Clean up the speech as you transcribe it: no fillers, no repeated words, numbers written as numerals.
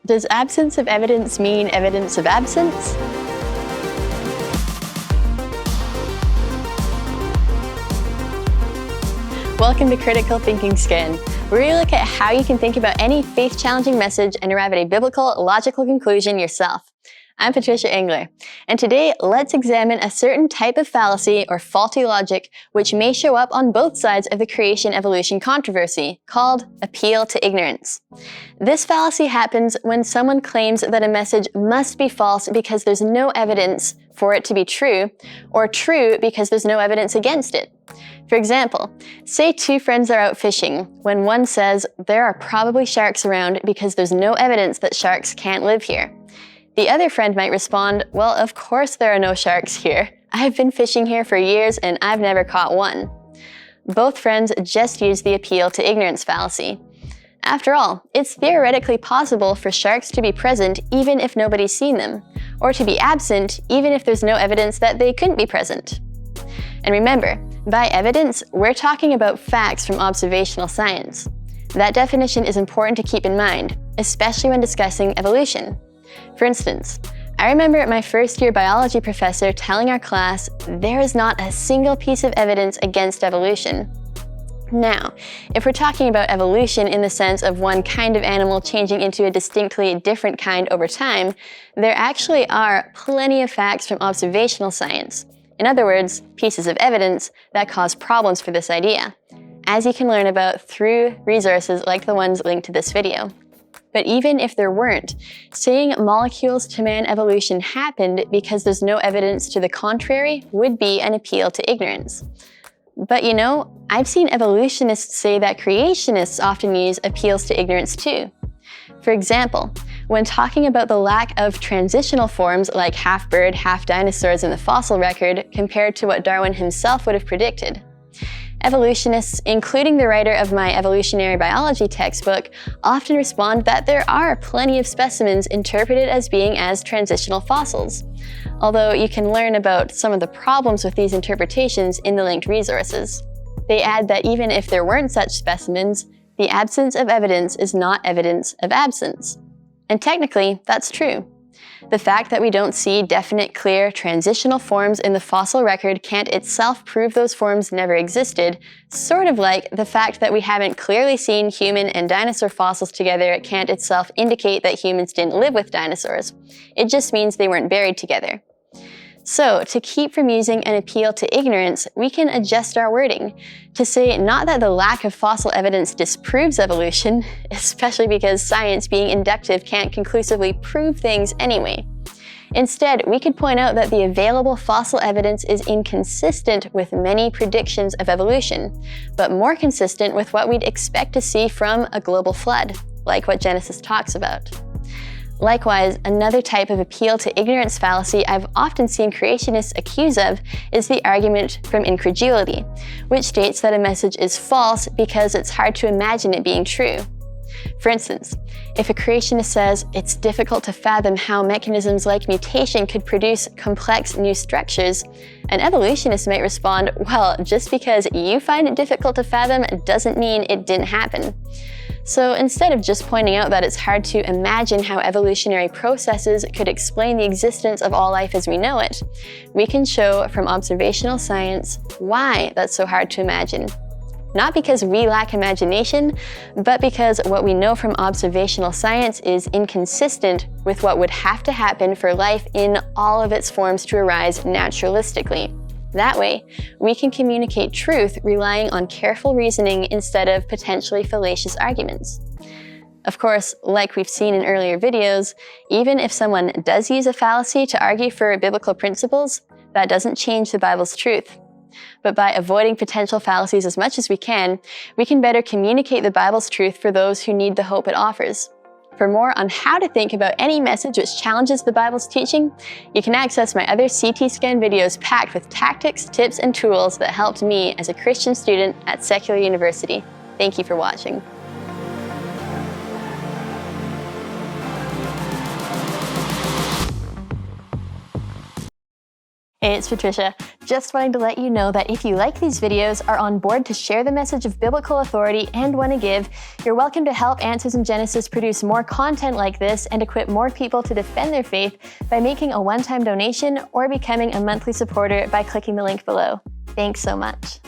Does absence of evidence mean evidence of absence? Welcome to Critical Thinking Scan, where we look at how you can think about any faith-challenging message and arrive at a biblical, logical conclusion yourself. I'm Patricia Engler, and today let's examine a certain type of fallacy or faulty logic which may show up on both sides of the creation-evolution controversy, called appeal to ignorance. This fallacy happens when someone claims that a message must be false because there's no evidence for it to be true, or true because there's no evidence against it. For example, say two friends are out fishing when one says there are probably sharks around because there's no evidence that sharks can't live here. The other friend might respond, well, of course there are no sharks here. I've been fishing here for years and I've never caught one. Both friends just used the appeal to ignorance fallacy. After all, it's theoretically possible for sharks to be present even if nobody's seen them, or to be absent even if there's no evidence that they couldn't be present. And remember, by evidence, we're talking about facts from observational science. That definition is important to keep in mind, especially when discussing evolution. For instance, I remember my first-year biology professor telling our class there is not a single piece of evidence against evolution. Now, if we're talking about evolution in the sense of one kind of animal changing into a distinctly different kind over time, there actually are plenty of facts from observational science. In other words, pieces of evidence that cause problems for this idea, as you can learn about through resources like the ones linked to this video. But even if there weren't, saying molecules to man evolution happened because there's no evidence to the contrary would be an appeal to ignorance. But you know, I've seen evolutionists say that creationists often use appeals to ignorance too. For example, when talking about the lack of transitional forms like half-bird, half-dinosaurs in the fossil record compared to what Darwin himself would have predicted. Evolutionists, including the writer of my evolutionary biology textbook, often respond that there are plenty of specimens interpreted as being as transitional fossils, although you can learn about some of the problems with these interpretations in the linked resources. They add that even if there weren't such specimens, the absence of evidence is not evidence of absence. And technically, that's true. The fact that we don't see definite, clear, transitional forms in the fossil record can't itself prove those forms never existed, sort of like the fact that we haven't clearly seen human and dinosaur fossils together can't itself indicate that humans didn't live with dinosaurs. It just means they weren't buried together. So, to keep from using an appeal to ignorance, we can adjust our wording to say not that the lack of fossil evidence disproves evolution, especially because science being inductive can't conclusively prove things anyway. Instead, we could point out that the available fossil evidence is inconsistent with many predictions of evolution, but more consistent with what we'd expect to see from a global flood, like what Genesis talks about. Likewise, another type of appeal to ignorance fallacy I've often seen creationists accuse of is the argument from incredulity, which states that a message is false because it's hard to imagine it being true. For instance, if a creationist says it's difficult to fathom how mechanisms like mutation could produce complex new structures, an evolutionist might respond, well, just because you find it difficult to fathom doesn't mean it didn't happen. So instead of just pointing out that it's hard to imagine how evolutionary processes could explain the existence of all life as we know it, we can show from observational science why that's so hard to imagine. Not because we lack imagination, but because what we know from observational science is inconsistent with what would have to happen for life in all of its forms to arise naturalistically. That way, we can communicate truth relying on careful reasoning instead of potentially fallacious arguments. Of course, like we've seen in earlier videos, even if someone does use a fallacy to argue for biblical principles, that doesn't change the Bible's truth. But by avoiding potential fallacies as much as we can better communicate the Bible's truth for those who need the hope it offers. For more on how to think about any message which challenges the Bible's teaching, you can access my other CT Scan videos packed with tactics, tips, and tools that helped me as a Christian student at secular university. Thank you for watching. Hey, it's Patricia. just wanting to let you know that if you like these videos, are on board to share the message of biblical authority, and want to give, you're welcome to help Answers in Genesis produce more content like this and equip more people to defend their faith by making a one-time donation or becoming a monthly supporter by clicking the link below. Thanks so much.